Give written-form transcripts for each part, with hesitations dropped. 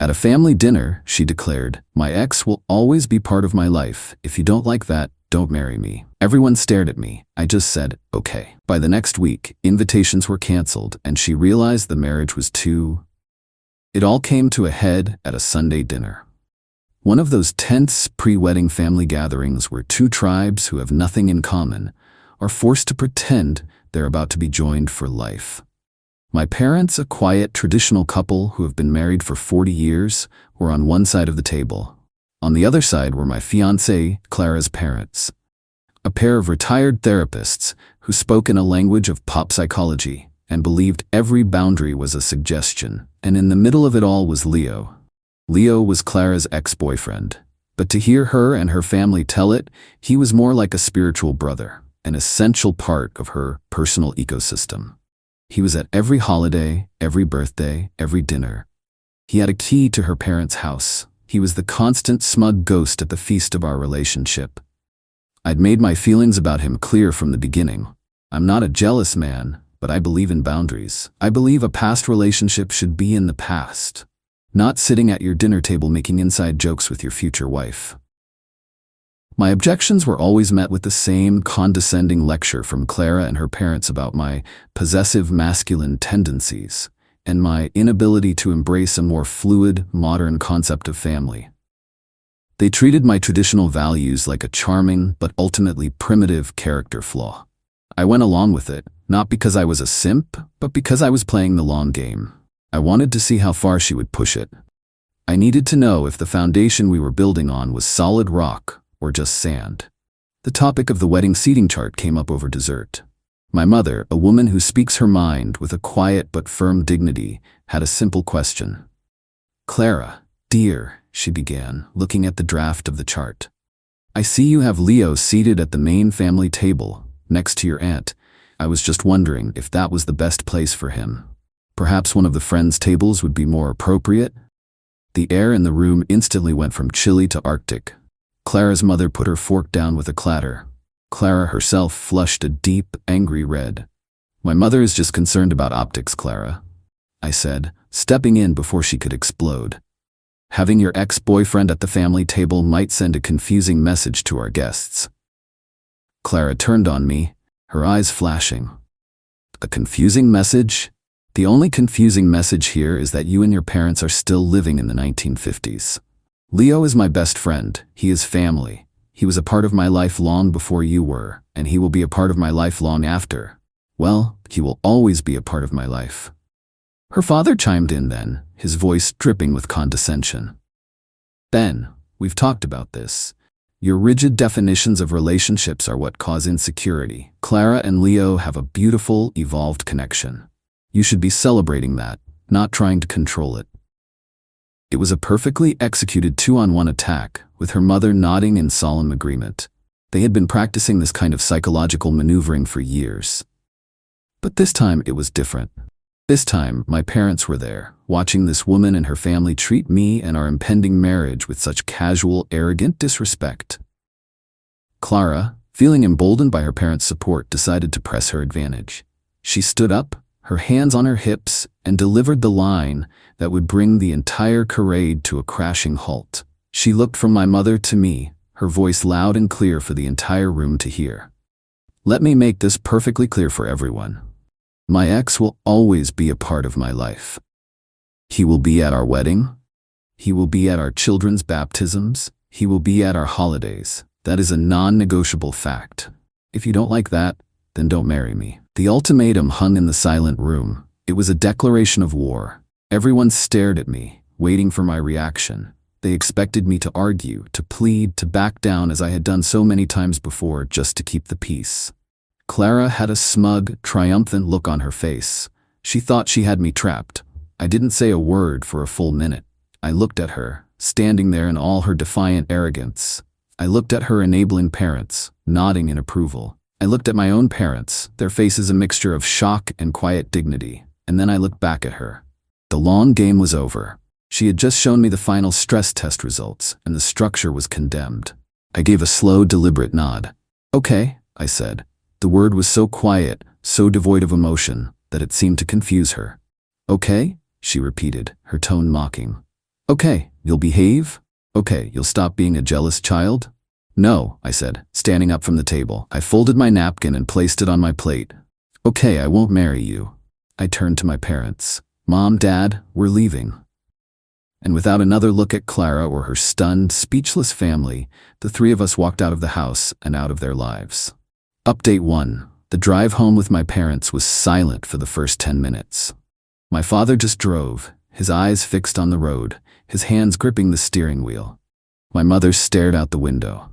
At a family dinner, she declared, "My ex will always be part of my life. If you don't like that, don't marry me." Everyone stared at me. I just said, okay. By the next week, invitations were canceled, and she realized the marriage was too... It all came to a head at a Sunday dinner. One of those tense pre-wedding family gatherings where two tribes who have nothing in common are forced to pretend they're about to be joined for life. My parents, a quiet, traditional couple who have been married for 40 years, were on one side of the table. On the other side were my fiancée, Clara's parents, a pair of retired therapists who spoke in a language of pop psychology and believed every boundary was a suggestion. And in the middle of it all was Leo. Leo was Clara's ex-boyfriend. But to hear her and her family tell it, he was more like a spiritual brother, an essential part of her personal ecosystem. He was at every holiday, every birthday, every dinner. He had a key to her parents' house. He was the constant smug ghost at the feast of our relationship. I'd made my feelings about him clear from the beginning. I'm not a jealous man, but I believe in boundaries. I believe a past relationship should be in the past, not sitting at your dinner table making inside jokes with your future wife. My objections were always met with the same condescending lecture from Clara and her parents about my possessive masculine tendencies and my inability to embrace a more fluid, modern concept of family. They treated my traditional values like a charming but ultimately primitive character flaw. I went along with it, not because I was a simp, but because I was playing the long game. I wanted to see how far she would push it. I needed to know if the foundation we were building on was solid rock or just sand. The topic of the wedding seating chart came up over dessert. My mother, a woman who speaks her mind with a quiet but firm dignity, had a simple question. "Clara, dear," she began, looking at the draft of the chart. "I see you have Leo seated at the main family table, next to your aunt. I was just wondering if that was the best place for him. Perhaps one of the friends' tables would be more appropriate?" The air in the room instantly went from chilly to arctic. Clara's mother put her fork down with a clatter. Clara herself flushed a deep, angry red. "My mother is just concerned about optics, Clara," I said, stepping in before she could explode. "Having your ex-boyfriend at the family table might send a confusing message to our guests." Clara turned on me, her eyes flashing. "A confusing message? The only confusing message here is that you and your parents are still living in the 1950s. Leo is my best friend. He is family. He was a part of my life long before you were, and he will be a part of my life long after. Well, he will always be a part of my life." Her father chimed in then, his voice dripping with condescension. "Ben, we've talked about this. Your rigid definitions of relationships are what cause insecurity. Clara and Leo have a beautiful, evolved connection. You should be celebrating that, not trying to control it." It was a perfectly executed 2-on-1 attack, with her mother nodding in solemn agreement. They had been practicing this kind of psychological maneuvering for years. But this time it was different. This time, my parents were there, watching this woman and her family treat me and our impending marriage with such casual, arrogant disrespect. Clara, feeling emboldened by her parents' support, decided to press her advantage. She stood up, her hands on her hips, and delivered the line that would bring the entire charade to a crashing halt. She looked from my mother to me, her voice loud and clear for the entire room to hear. "Let me make this perfectly clear for everyone. My ex will always be a part of my life. He will be at our wedding. He will be at our children's baptisms. He will be at our holidays. That is a non-negotiable fact. If you don't like that, then don't marry me." The ultimatum hung in the silent room. It was a declaration of war. Everyone stared at me, waiting for my reaction. They expected me to argue, to plead, to back down as I had done so many times before, just to keep the peace. Clara had a smug, triumphant look on her face. She thought she had me trapped. I didn't say a word for a full minute. I looked at her, standing there in all her defiant arrogance. I looked at her enabling parents, nodding in approval. I looked at my own parents, their faces a mixture of shock and quiet dignity, and then I looked back at her. The long game was over. She had just shown me the final stress test results, and the structure was condemned. I gave a slow, deliberate nod. "Okay," I said. The word was so quiet, so devoid of emotion, that it seemed to confuse her. "Okay?" she repeated, her tone mocking. Okay, you'll behave? Okay, you'll stop being a jealous child? No, I said, standing up from the table. I folded my napkin and placed it on my plate. Okay, I won't marry you. I turned to my parents. Mom, Dad, we're leaving. And without another look at Clara or her stunned, speechless family, the three of us walked out of the house and out of their lives. Update 1. The drive home with my parents was silent for the first 10 minutes. My father just drove, his eyes fixed on the road, his hands gripping the steering wheel. My mother stared out the window.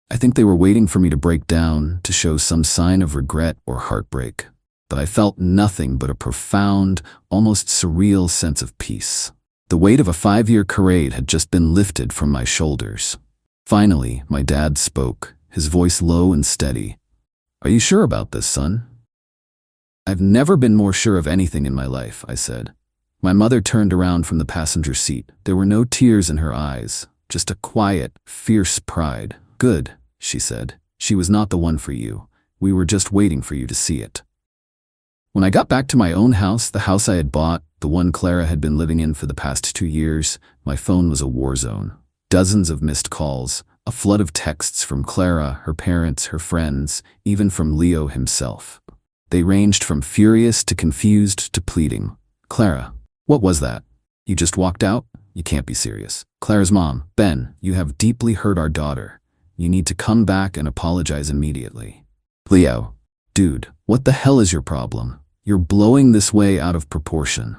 I think they were waiting for me to break down, to show some sign of regret or heartbreak. But I felt nothing but a profound, almost surreal sense of peace. The weight of a 5-year charade had just been lifted from my shoulders. Finally, my dad spoke, his voice low and steady. Are you sure about this, son? I've never been more sure of anything in my life, I said. My mother turned around from the passenger seat. There were no tears in her eyes, just a quiet, fierce pride. Good, she said. She was not the one for you. We were just waiting for you to see it. When I got back to my own house, the house I had bought, the one Clara had been living in for the past 2 years, my phone was a war zone. Dozens of missed calls, a flood of texts from Clara, her parents, her friends, even from Leo himself. They ranged from furious to confused to pleading. Clara, what was that? You just walked out? You can't be serious. Clara's mom, Ben, you have deeply hurt our daughter. You need to come back and apologize immediately. Leo, dude, what the hell is your problem? You're blowing this way out of proportion.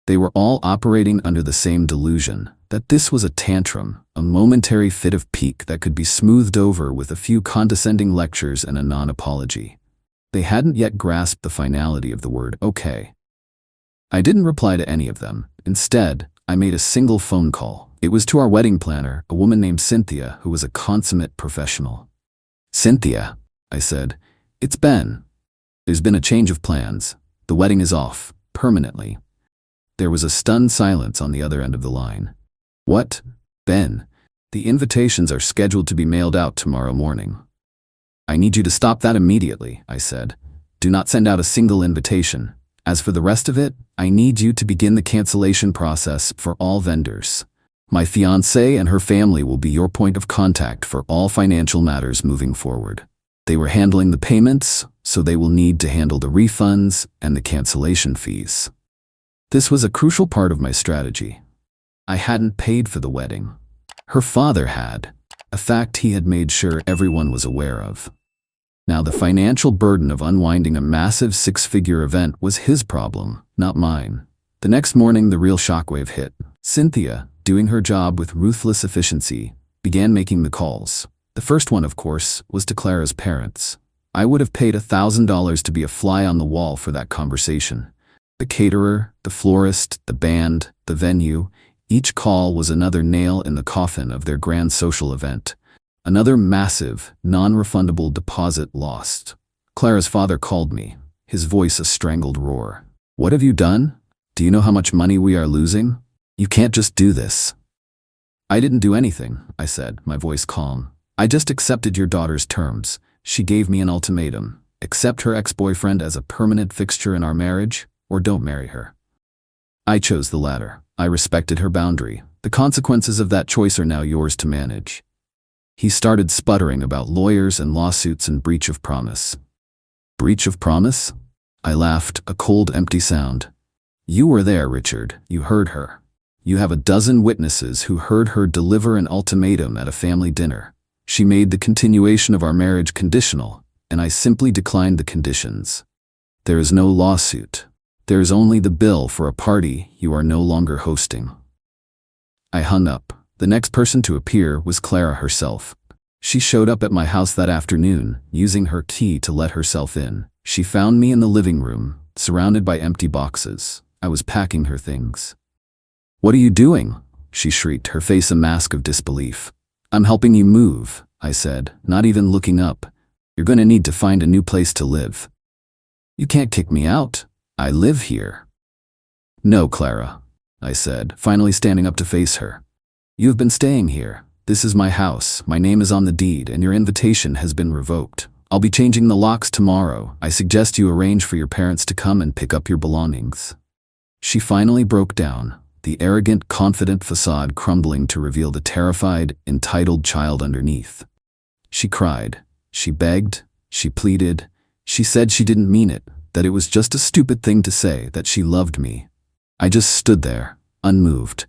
They were all operating under the same delusion, that this was a tantrum, a momentary fit of pique that could be smoothed over with a few condescending lectures and a non-apology. They hadn't yet grasped the finality of the word okay. I didn't reply to any of them. Instead, I made a single phone call. It was to our wedding planner, a woman named Cynthia, who was a consummate professional. Cynthia, I said, it's Ben. There's been a change of plans. The wedding is off, permanently. There was a stunned silence on the other end of the line. What? Ben, the invitations are scheduled to be mailed out tomorrow morning. I need you to stop that immediately, I said. Do not send out a single invitation. As for the rest of it, I need you to begin the cancellation process for all vendors. My fiancée and her family will be your point of contact for all financial matters moving forward. They were handling the payments, so they will need to handle the refunds and the cancellation fees. This was a crucial part of my strategy. I hadn't paid for the wedding. Her father had, a fact he had made sure everyone was aware of. Now the financial burden of unwinding a massive 6-figure event was his problem, not mine. The next morning, the real shockwave hit. Cynthia, doing her job with ruthless efficiency, began making the calls. The first one, of course, was to Clara's parents. I would have paid $1,000 to be a fly on the wall for that conversation. The caterer, the florist, the band, the venue, each call was another nail in the coffin of their grand social event. Another massive, non-refundable deposit lost. Clara's father called me, his voice a strangled roar. What have you done? Do you know how much money we are losing? You can't just do this. I didn't do anything, I said, my voice calm. I just accepted your daughter's terms. She gave me an ultimatum. Accept her ex-boyfriend as a permanent fixture in our marriage, or don't marry her. I chose the latter. I respected her boundary. The consequences of that choice are now yours to manage. He started sputtering about lawyers and lawsuits and breach of promise. Breach of promise? I laughed, a cold, empty sound. You were there, Richard. You heard her. You have a dozen witnesses who heard her deliver an ultimatum at a family dinner. She made the continuation of our marriage conditional, and I simply declined the conditions. There is no lawsuit. There is only the bill for a party you are no longer hosting. I hung up. The next person to appear was Clara herself. She showed up at my house that afternoon, using her key to let herself in. She found me in the living room, surrounded by empty boxes. I was packing her things. What are you doing? She shrieked, her face a mask of disbelief. I'm helping you move, I said, not even looking up. You're going to need to find a new place to live. You can't kick me out. I live here. No, Clara, I said, finally standing up to face her. You have been staying here. This is my house. My name is on the deed, and your invitation has been revoked. I'll be changing the locks tomorrow. I suggest you arrange for your parents to come and pick up your belongings. She finally broke down. the arrogant, confident facade crumbling to reveal the terrified, entitled child underneath. She cried. She begged. She pleaded. She said she didn't mean it, that it was just a stupid thing to say, that she loved me. I just stood there, unmoved.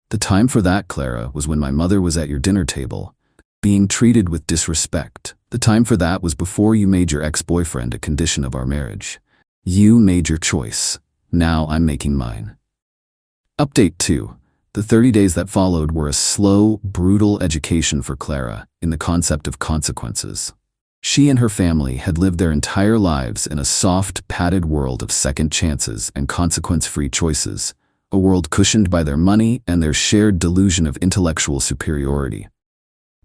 The time for that, Clara, was when my mother was at your dinner table, being treated with disrespect. The time for that was before you made your ex-boyfriend a condition of our marriage. You made your choice. Now I'm making mine. Update 2. The 30 days that followed were a slow, brutal education for Clara in the concept of consequences. She and her family had lived their entire lives in a soft, padded world of second chances and consequence-free choices, a world cushioned by their money and their shared delusion of intellectual superiority.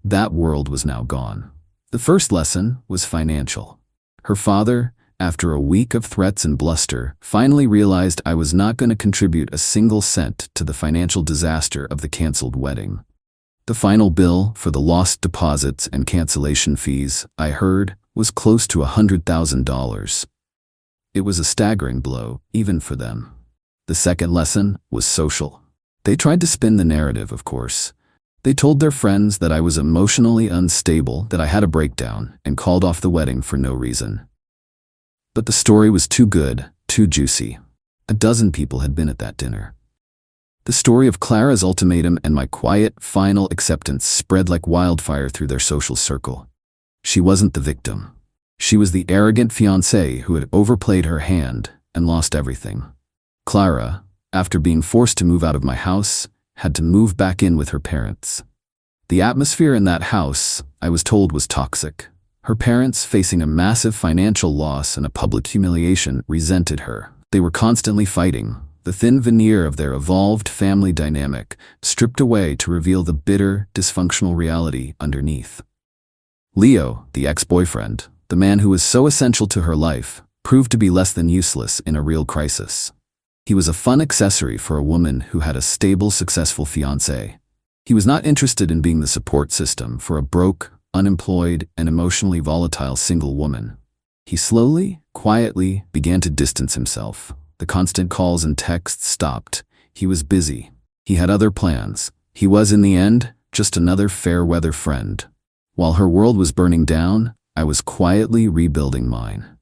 That world was now gone. The first lesson was financial. Her father, after a week of threats and bluster, finally realized I was not going to contribute a single cent to the financial disaster of the canceled wedding. The final bill for the lost deposits and cancellation fees, I heard, was close to $100,000. It was a staggering blow, even for them. The second lesson was social. They tried to spin the narrative, of course. They told their friends that I was emotionally unstable, that I had a breakdown, and called off the wedding for no reason. But the story was too good, too juicy. A dozen people had been at that dinner. The story of Clara's ultimatum and my quiet, final acceptance spread like wildfire through their social circle. She wasn't the victim. She was the arrogant fiancée who had overplayed her hand and lost everything. Clara, after being forced to move out of my house, had to move back in with her parents. The atmosphere in that house, I was told, was toxic. Her parents, facing a massive financial loss and a public humiliation, resented her. They were constantly fighting, the thin veneer of their evolved family dynamic stripped away to reveal the bitter, dysfunctional reality underneath. Leo, the ex-boyfriend, the man who was so essential to her life, proved to be less than useless in a real crisis. He was a fun accessory for a woman who had a stable, successful fiancé. He was not interested in being the support system for a broke, unemployed, and emotionally volatile single woman. He slowly, quietly began to distance himself. The constant calls and texts stopped. He was busy. He had other plans. He was, in the end, just another fair-weather friend. While her world was burning down, I was quietly rebuilding mine.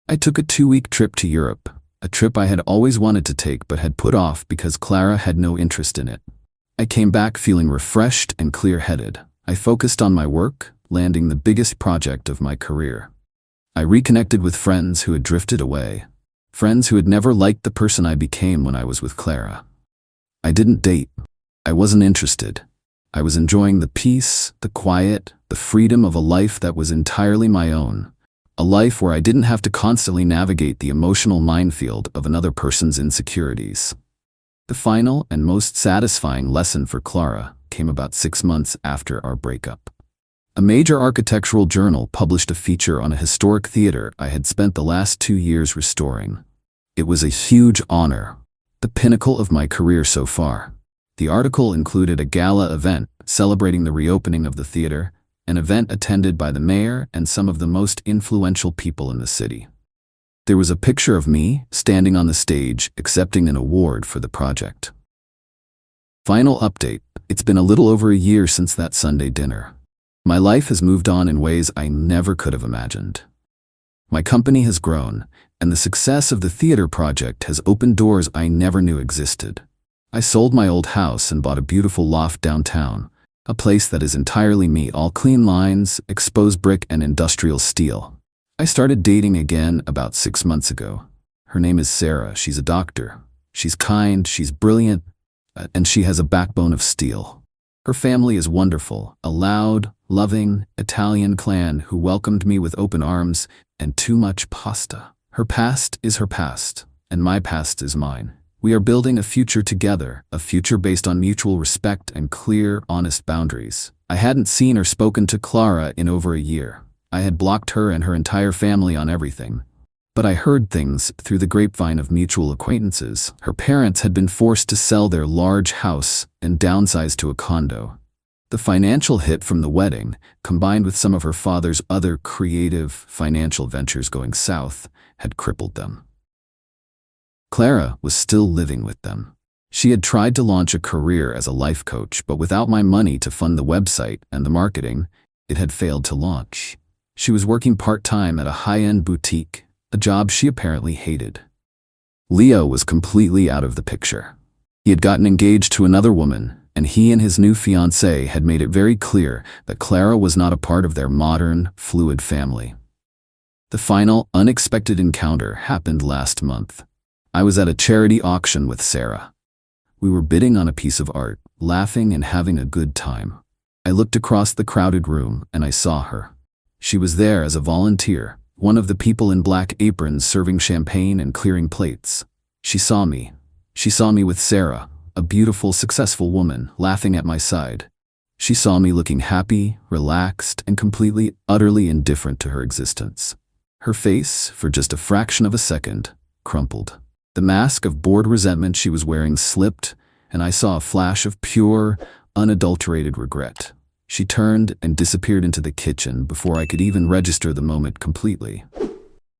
I took a 2-week trip to Europe, a trip I had always wanted to take but had put off because Clara had no interest in it. I came back feeling refreshed and clear-headed. I focused on my work, landing the biggest project of my career. I reconnected with friends who had drifted away, friends who had never liked the person I became when I was with Clara. I didn't date. I wasn't interested. I was enjoying the peace, the quiet, the freedom of a life that was entirely my own, a life where I didn't have to constantly navigate the emotional minefield of another person's insecurities. The final and most satisfying lesson for Clara came about 6 months after our breakup. A major architectural journal published a feature on a historic theater I had spent the last 2 years restoring. It was a huge honor, the pinnacle of my career so far. The article included a gala event celebrating the reopening of the theater, an event attended by the mayor and some of the most influential people in the city. There was a picture of me standing on the stage accepting an award for the project. Final update: it's been a little over a year since that Sunday dinner. My life has moved on in ways I never could have imagined. My company has grown, and the success of the theater project has opened doors I never knew existed. I sold my old house and bought a beautiful loft downtown, a place that is entirely me, all clean lines, exposed brick, and industrial steel. I started dating again about 6 months ago. Her name is Sarah. She's a doctor. She's kind, she's brilliant, and she has a backbone of steel. Her family is wonderful, a loud, loving Italian clan who welcomed me with open arms and too much pasta. Her past is her past, and my past is mine. We are building a future together, a future based on mutual respect and clear, honest boundaries. I hadn't seen or spoken to Clara in over a year. I had blocked her and her entire family on everything. But I heard things through the grapevine of mutual acquaintances. Her parents had been forced to sell their large house and downsize to a condo. The financial hit from the wedding, combined with some of her father's other creative financial ventures going south, had crippled them. Clara was still living with them. She had tried to launch a career as a life coach, but without my money to fund the website and the marketing, it had failed to launch. She was working part-time at a high-end boutique, a job she apparently hated. Leo was completely out of the picture. He had gotten engaged to another woman, and he and his new fiancée had made it very clear that Clara was not a part of their modern, fluid family. The final, unexpected encounter happened last month. I was at a charity auction with Sarah. We were bidding on a piece of art, laughing and having a good time. I looked across the crowded room and I saw her. She was there as a volunteer, one of the people in black aprons serving champagne and clearing plates. She saw me. She saw me with Sarah, a beautiful, successful woman, laughing at my side. She saw me looking happy, relaxed, and completely, utterly indifferent to her existence. Her face, for just a fraction of a second, crumpled. The mask of bored resentment she was wearing slipped, and I saw a flash of pure, unadulterated regret. She turned and disappeared into the kitchen before I could even register the moment completely.